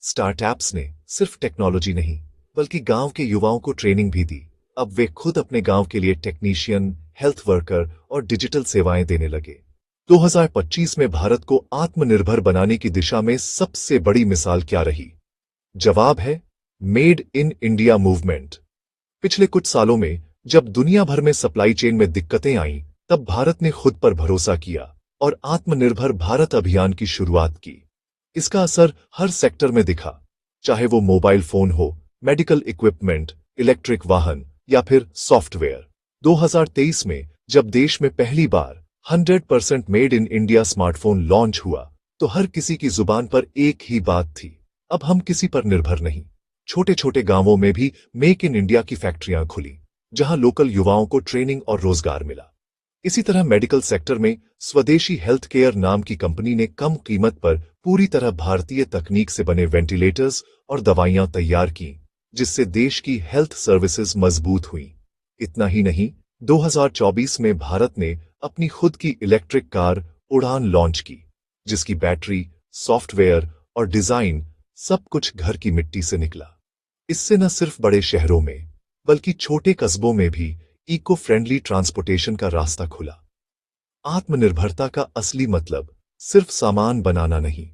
स्टार्टअप्स ने सिर्फ टेक्नोलॉजी नहीं, बल्कि गांव के युवाओं को ट्रेनिंग भी दी। अब वे खुद अपने गांव के लिए टेक्नीशियन, हेल्थ वर्कर और डिजिटल सेवाएं देने लगे। 2025 में भारत को आत्मनिर्भर बनाने की दिशा में सबसे बड़ी मिसाल क्या रही? जवाब है मेड इन इंडिया मूवमेंट। पिछले कुछ सालों में जब दुनिया भर में सप्लाई चेन में दिक्कतें आईं, तब भारत ने खुद पर भरोसा किया और आत्मनिर्भर भारत अभियान की शुरुआत की। इसका असर हर सेक्टर में दिखा, चाहे वो मोबाइल फोन हो, मेडिकल इक्विपमेंट, इलेक्ट्रिक वाहन या फिर सॉफ्टवेयर। 2023 में जब देश में पहली बार 100% made in India smartphone launch हुआ, तो हर किसी की जुबान पर एक ही बात थी, अब हम किसी पर निर्भर नहीं। छोटे छोटे गांवों में भी मेक इन इंडिया की फैक्ट्रियां खुली, जहां लोकल युवाओं को ट्रेनिंग और रोजगार मिला। इसी तरह मेडिकल सेक्टर में स्वदेशी हेल्थ केयर नाम की कंपनी ने कम कीमत पर पूरी तरह भारतीय तकनीक से बने वेंटिलेटर्स और दवाइयां तैयार की, जिससे देश की हेल्थ सर्विसेज मजबूत हुई। इतना ही नहीं, 2024 में भारत ने अपनी खुद की इलेक्ट्रिक कार उड़ान लॉन्च की, जिसकी बैटरी, सॉफ्टवेयर और डिजाइन सब कुछ घर की मिट्टी से निकला। इससे न सिर्फ बड़े शहरों में, बल्कि छोटे कस्बों में भी इको फ्रेंडली ट्रांसपोर्टेशन का रास्ता खुला। आत्मनिर्भरता का असली मतलब सिर्फ सामान बनाना नहीं,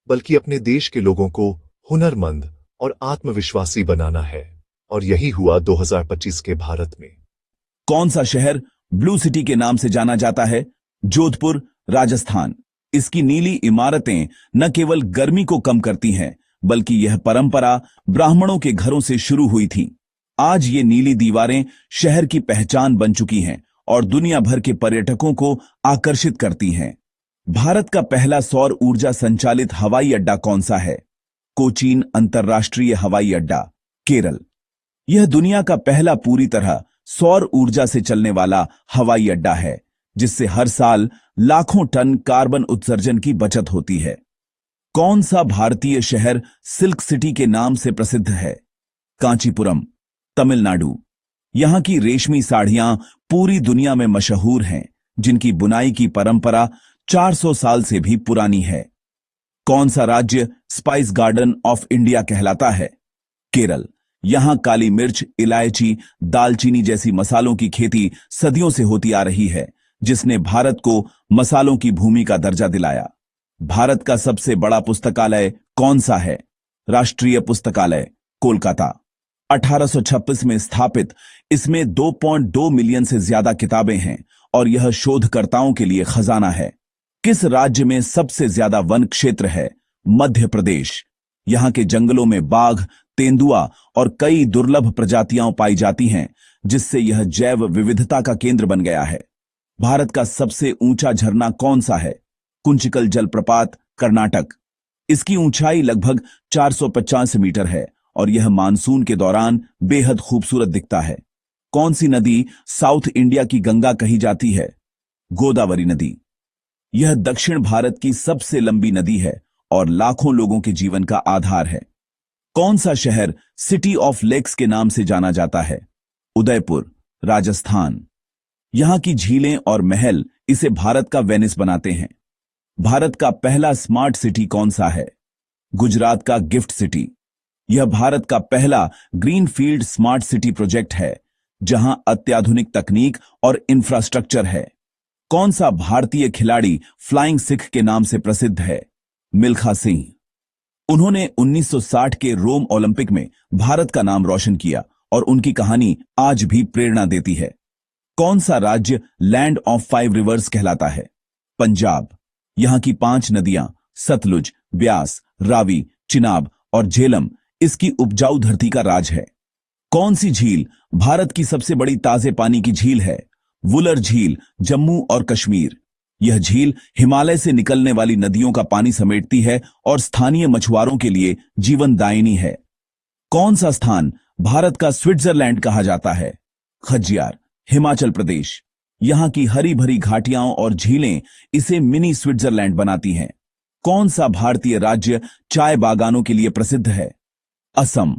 बल्कि अपने देश के लोगों को हुनरमंद और आत्मविश्वासी बनाना है। और यही हुआ 2025 के भारत में। कौन सा शहर ब्लू सिटी के नाम से जाना जाता है? जोधपुर, राजस्थान। इसकी नीली इमारतें न केवल गर्मी को कम करती हैं, बल्कि यह परंपरा ब्राह्मणों के घरों से शुरू हुई थी। आज ये नीली दीवारें शहर की पहचान बन चुकी हैं और दुनिया भर के पर्यटकों को आकर्षित करती हैं। भारत का पहला सौर ऊर्जा संचालित हवाई अड्डा कौन सा है? कोचीन अंतर्राष्ट्रीय हवाई अड्डा, केरल। यह दुनिया का पहला पूरी तरह सौर ऊर्जा से चलने वाला हवाई अड्डा है, जिससे हर साल लाखों टन कार्बन उत्सर्जन की बचत होती है। कौन सा भारतीय शहर सिल्क सिटी के नाम से प्रसिद्ध है? कांचीपुरम, तमिलनाडु। यहां की रेशमी साड़ियां पूरी दुनिया में मशहूर हैं, जिनकी बुनाई की परंपरा 400 साल से भी पुरानी है। कौन सा राज्य स्पाइस गार्डन ऑफ इंडिया कहलाता है? केरल। यहां काली मिर्च, इलायची, दालचीनी जैसी मसालों की खेती सदियों से होती आ रही है, जिसने भारत को मसालों की भूमि का दर्जा दिलाया। भारत का सबसे बड़ा पुस्तकालय कौन सा है? राष्ट्रीय पुस्तकालय, कोलकाता। 1826 में स्थापित इसमें 2.2 मिलियन से ज्यादा किताबें हैं और यह शोधकर्ताओं के लिए खजाना है। किस राज्य में सबसे ज्यादा वन क्षेत्र है? मध्य प्रदेश। यहां के जंगलों में बाघ, तेंदुआ और कई दुर्लभ प्रजातियां पाई जाती हैं, जिससे यह जैव विविधता का केंद्र बन गया है। भारत का सबसे ऊंचा झरना कौन सा है? कुंचिकल जलप्रपात, कर्नाटक। इसकी ऊंचाई लगभग 450 मीटर है और यह मानसून के दौरान बेहद खूबसूरत दिखता है। कौन सी नदी साउथ इंडिया की गंगा कही जाती है? गोदावरी नदी। यह दक्षिण भारत की सबसे लंबी नदी है और लाखों लोगों के जीवन का आधार है। कौन सा शहर सिटी ऑफ लेक्स के नाम से जाना जाता है? उदयपुर, राजस्थान। यहां की झीलें और महल इसे भारत का वेनिस बनाते हैं। भारत का पहला स्मार्ट सिटी कौन सा है? गुजरात का गिफ्ट सिटी। यह भारत का पहला ग्रीनफील्ड स्मार्ट सिटी प्रोजेक्ट है, जहां अत्याधुनिक तकनीक और इंफ्रास्ट्रक्चर है। कौन सा भारतीय खिलाड़ी फ्लाइंग सिख के नाम से प्रसिद्ध है? मिल्खा सिंह। उन्होंने 1960 के रोम ओलंपिक में भारत का नाम रोशन किया और उनकी कहानी आज भी प्रेरणा देती है। कौन सा राज्य लैंड ऑफ 5 रिवर्स कहलाता है? पंजाब। यहां की 5 नदियां सतलुज, ब्यास, रावी, चिनाब और झेलम इसकी उपजाऊ धरती का राज है। कौन सी झील भारत की सबसे बड़ी ताजे पानी की झील है? वुलर झील, जम्मू और कश्मीर। यह झील हिमालय से निकलने वाली नदियों का पानी समेटती है और स्थानीय मछुआरों के लिए जीवनदायिनी है। कौन सा स्थान भारत का स्विट्जरलैंड कहा जाता है? खज्जियार, हिमाचल प्रदेश। यहां की हरी भरी घाटियां और झीलें इसे मिनी स्विट्जरलैंड बनाती हैं। कौन सा भारतीय राज्य चाय बागानों के लिए प्रसिद्ध है? असम।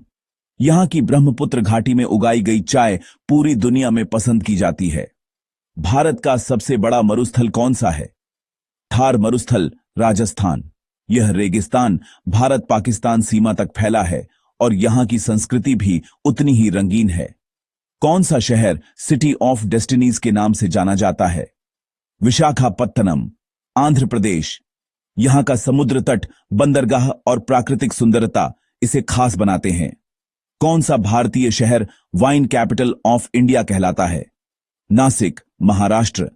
यहां की ब्रह्मपुत्र घाटी में उगाई गई चाय पूरी दुनिया में पसंद की जाती है। भारत का सबसे बड़ा मरुस्थल कौन सा है? थार मरुस्थल, राजस्थान। यह रेगिस्तान भारत पाकिस्तान सीमा तक फैला है और यहां की संस्कृति भी उतनी ही रंगीन है। कौन सा शहर सिटी ऑफ डेस्टिनीज के नाम से जाना जाता है? विशाखापत्तनम, आंध्र प्रदेश। यहां का समुद्र तट, बंदरगाह और प्राकृतिक सुंदरता इसे खास बनाते हैं। कौन सा भारतीय शहर वाइन कैपिटल ऑफ इंडिया कहलाता है? नासिक, महाराष्ट्र।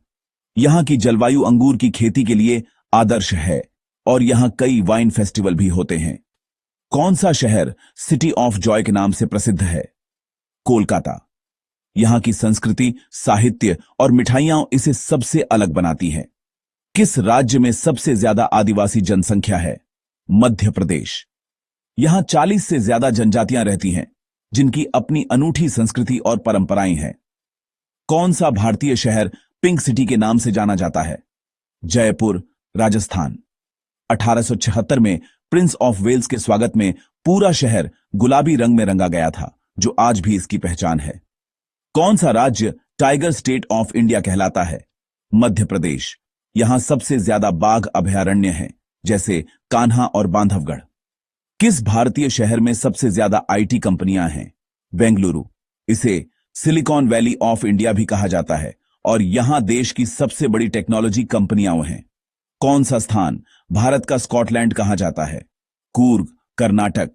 यहां की जलवायु अंगूर की खेती के लिए आदर्श है और यहां कई वाइन फेस्टिवल भी होते हैं। कौन सा शहर सिटी ऑफ जॉय के नाम से प्रसिद्ध है? कोलकाता। यहां की संस्कृति, साहित्य और मिठाइयां इसे सबसे अलग बनाती हैं। किस राज्य में सबसे ज्यादा आदिवासी जनसंख्या है? मध्य प्रदेश। यहां 40 से ज्यादा जनजातियां रहती हैं, जिनकी अपनी अनूठी संस्कृति और परंपराएं हैं। कौन सा भारतीय शहर पिंक सिटी के नाम से जाना जाता है? जयपुर, राजस्थान। 1876 में प्रिंस ऑफ वेल्स के स्वागत में पूरा शहर गुलाबी रंग में रंगा गया था, जो आज भी इसकी पहचान है। कौन सा राज्य टाइगर स्टेट ऑफ इंडिया कहलाता है? मध्य प्रदेश। यहां सबसे ज्यादा बाघ अभयारण्य हैं, जैसे कान्हा और बांधवगढ़। किस भारतीय शहर में सबसे ज्यादा आईटी कंपनियां हैं? बेंगलुरु। इसे सिलिकॉन वैली ऑफ इंडिया भी कहा जाता है और यहां देश की सबसे बड़ी टेक्नोलॉजी कंपनियां हैं। कौन सा स्थान भारत का स्कॉटलैंड कहा जाता है? कूर्ग, कर्नाटक।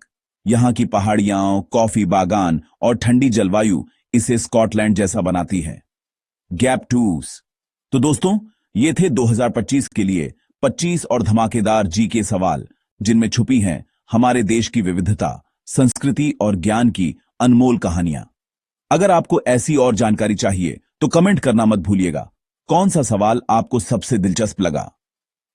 यहां की पहाड़ियां, कॉफी बागान और ठंडी जलवायु इसे स्कॉटलैंड जैसा बनाती है। Gap tours. तो दोस्तों, ये थे 2025 के लिए 25 और धमाकेदार जी के सवाल, जिनमें छुपी हैं हमारे देश की विविधता, संस्कृति और ज्ञान की अनमोल कहानियां। अगर आपको ऐसी और जानकारी चाहिए तो कमेंट करना मत भूलिएगा। कौन सा सवाल आपको सबसे दिलचस्प लगा?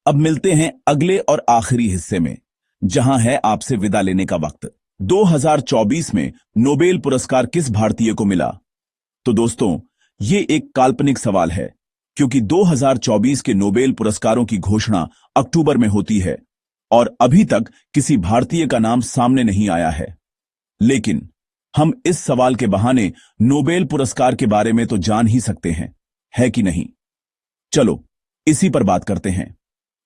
अब मिलते हैं अगले और आखिरी हिस्से में, जहां है आपसे विदा लेने का वक्त। 2024 में नोबेल पुरस्कार किस भारतीय को मिला? तो दोस्तों, ये एक काल्पनिक सवाल है, क्योंकि 2024 के नोबेल पुरस्कारों की घोषणा अक्टूबर में होती है और अभी तक किसी भारतीय का नाम सामने नहीं आया है। लेकिन हम इस सवाल के बहाने नोबेल पुरस्कार के बारे में तो जान ही सकते हैं, है कि नहीं? चलो इसी पर बात करते हैं।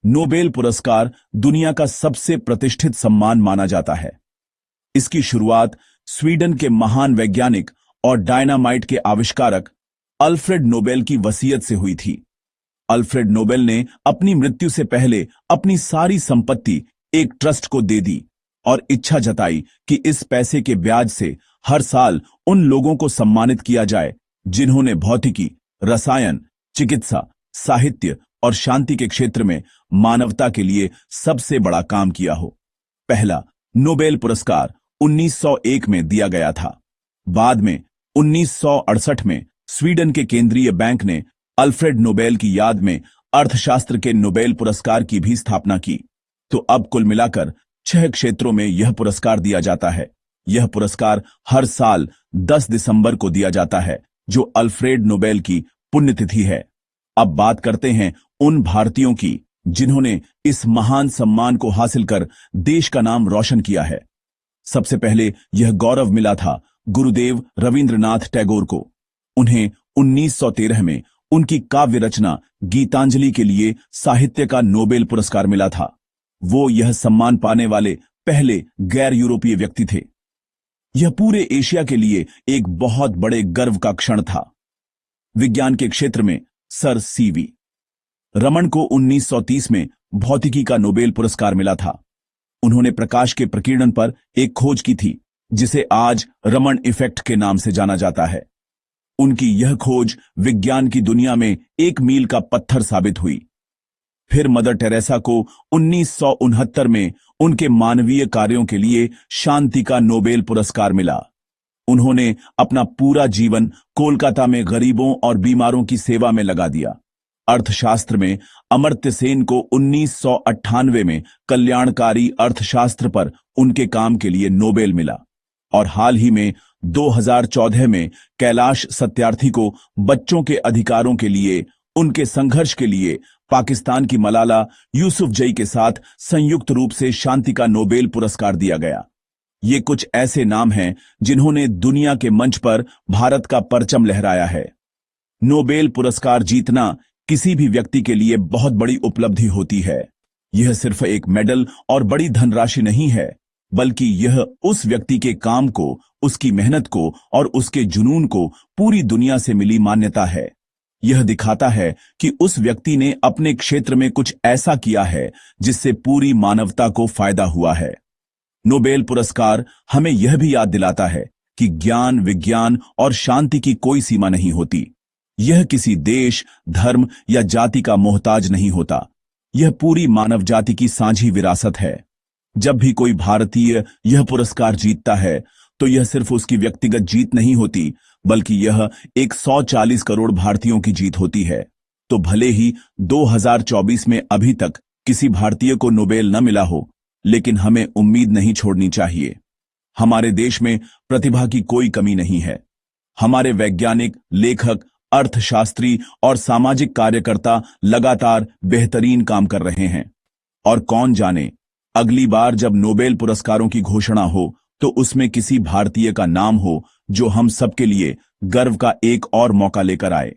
नोबेल पुरस्कार दुनिया का सबसे प्रतिष्ठित सम्मान माना जाता है। इसकी शुरुआत स्वीडन के महान वैज्ञानिक और डायनामाइट के आविष्कारक अल्फ्रेड नोबेल की वसीयत से हुई थी। अल्फ्रेड नोबेल ने अपनी मृत्यु से पहले अपनी सारी संपत्ति एक ट्रस्ट को दे दी और इच्छा जताई कि इस पैसे के ब्याज से हर साल उन लोगों को सम्मानित किया जाए जिन्होंने भौतिकी, रसायन, चिकित्सा, साहित्य और शांति के क्षेत्र में मानवता के लिए सबसे बड़ा काम किया हो। पहला नोबेल पुरस्कार 1901 में दिया गया था। बाद में 1968 में स्वीडन के केंद्रीय बैंक ने अल्फ्रेड नोबेल की याद में अर्थशास्त्र के नोबेल पुरस्कार की भी स्थापना की। तो अब कुल मिलाकर 6 क्षेत्रों में यह पुरस्कार दिया जाता है। यह पुरस्कार हर साल 10 दिसंबर को दिया जाता है, जो अल्फ्रेड नोबेल की पुण्यतिथि है। अब बात करते हैं उन भारतीयों की जिन्होंने इस महान सम्मान को हासिल कर देश का नाम रोशन किया है। सबसे पहले यह गौरव मिला था गुरुदेव रविंद्रनाथ टैगोर को। उन्हें 1913 में उनकी काव्य रचना गीतांजलि के लिए साहित्य का नोबेल पुरस्कार मिला था। वो यह सम्मान पाने वाले पहले गैर यूरोपीय व्यक्ति थे। यह पूरे एशिया के लिए एक बहुत बड़े गर्व का क्षण था। विज्ञान के क्षेत्र में सर सीवी रमन को 1930 में भौतिकी का नोबेल पुरस्कार मिला था। उन्होंने प्रकाश के प्रकीर्णन पर एक खोज की थी, जिसे आज रमन इफेक्ट के नाम से जाना जाता है। उनकी यह खोज विज्ञान की दुनिया में एक मील का पत्थर साबित हुई। फिर मदर टेरेसा को 1969 में उनके मानवीय कार्यों के लिए शांति का नोबेल पुरस्कार मिला। उन्होंने अपना पूरा जीवन कोलकाता में गरीबों और बीमारों की सेवा में लगा दिया। अर्थशास्त्र में अमर्त्य सेन को 1998 में कल्याणकारी अर्थशास्त्र पर उनके काम के लिए नोबेल मिला। और हाल ही में 2014 में कैलाश सत्यार्थी को बच्चों के अधिकारों के लिए उनके संघर्ष के लिए पाकिस्तान की मलाला यूसुफजई के साथ संयुक्त रूप से शांति का नोबेल पुरस्कार दिया गया। ये कुछ ऐसे नाम हैं जिन्होंने दुनिया के मंच पर भारत का परचम लहराया है। नोबेल पुरस्कार जीतना किसी भी व्यक्ति के लिए बहुत बड़ी उपलब्धि होती है। यह सिर्फ एक मेडल और बड़ी धनराशि नहीं है, बल्कि यह उस व्यक्ति के काम को, उसकी मेहनत को और उसके जुनून को पूरी दुनिया से मिली मान्यता है। यह दिखाता है कि उस व्यक्ति ने अपने क्षेत्र में कुछ ऐसा किया है जिससे पूरी मानवता को फायदा हुआ है। नोबेल पुरस्कार हमें यह भी याद दिलाता है कि ज्ञान, विज्ञान और शांति की कोई सीमा नहीं होती। यह किसी देश, धर्म या जाति का मोहताज नहीं होता। यह पूरी मानव जाति की साझी विरासत है। जब भी कोई भारतीय यह पुरस्कार जीतता है, तो यह सिर्फ उसकी व्यक्तिगत जीत नहीं होती, बल्कि यह 140 करोड़ भारतीयों की जीत होती है। तो भले ही 2024 में अभी तक किसी भारतीय को नोबेल न मिला हो, लेकिन हमें उम्मीद नहीं छोड़नी चाहिए। हमारे देश में प्रतिभा की कोई कमी नहीं है। हमारे वैज्ञानिक, लेखक, अर्थशास्त्री और सामाजिक कार्यकर्ता लगातार बेहतरीन काम कर रहे हैं। और कौन जाने, अगली बार जब नोबेल पुरस्कारों की घोषणा हो, तो उसमें किसी भारतीय का नाम हो जो हम सबके लिए गर्व का एक और मौका लेकर आए।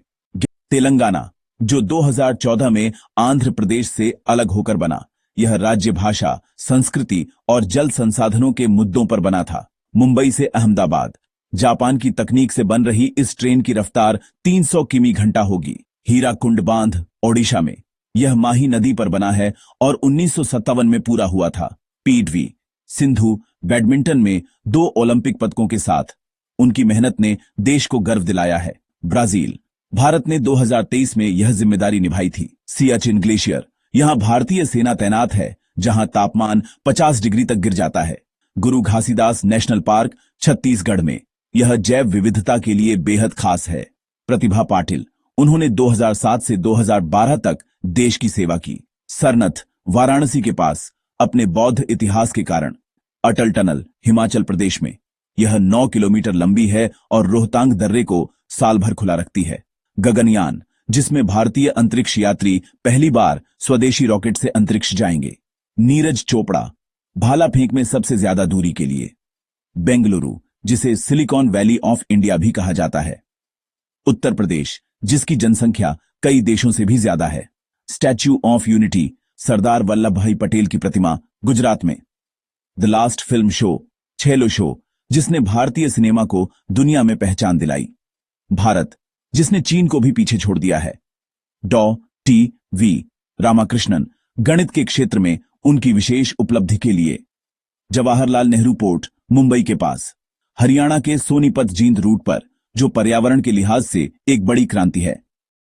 तेलंगाना, जो 2014 में आंध्र प्रदेश से अलग होकर बना, यह राज्य भाषा, संस्कृति और जल संसाधनों के मुद्दों पर बना था। मुंबई से अहमदाबाद, जापान की तकनीक से बन रही इस ट्रेन की रफ्तार 300 किमी घंटा होगी। हीराकुंड बांध, ओडिशा में, यह माही नदी पर बना है और 1957 में पूरा हुआ था। पीवी सिंधु बैडमिंटन में 2 ओलंपिक पदकों के साथ उनकी मेहनत ने देश को गर्व दिलाया है। ब्राजील, भारत ने 2023 में यह जिम्मेदारी निभाई थी। सियाचिन ग्लेशियर, यहां भारतीय सेना तैनात है, जहां तापमान 50 डिग्री तक गिर जाता है। गुरु घासीदास नेशनल पार्क, छत्तीसगढ़ में, यह जैव विविधता के लिए बेहद खास है। प्रतिभा पाटिल, उन्होंने 2007 से 2012 तक देश की सेवा की। सरनथ, वाराणसी के पास, अपने बौद्ध इतिहास के कारण। अटल टनल, हिमाचल प्रदेश में, यह 9 किलोमीटर लंबी है और रोहतांग दर्रे को साल भर खुला रखती है। गगनयान, जिसमें भारतीय अंतरिक्ष यात्री पहली बार स्वदेशी रॉकेट से अंतरिक्ष जाएंगे। नीरज चोपड़ा, भाला फेंक में सबसे ज्यादा दूरी के लिए। बेंगलुरु, जिसे सिलिकॉन वैली ऑफ इंडिया भी कहा जाता है। उत्तर प्रदेश, जिसकी जनसंख्या कई देशों से भी ज्यादा है। Statue of unity, Sardar Vallabh Bhai Patel की प्रतिमा, गुजरात में। The last film show, Chhello Show, जिसने भारतीय सिनेमा को दुनिया में पहचान दिलाई। भारत, जिसने चीन को भी पीछे छोड़ दिया है। डॉ.टी.वी. रामाकृष्णन, गणित के क्षेत्र में उनकी विशेष उपलब्धि के लिए। जवाहरलाल नेहरू पोर्ट, मुंबई के पास, हरियाणा के सोनीपत जींद रूट पर, जो पर्यावरण के लिहाज से एक बड़ी क्रांति है।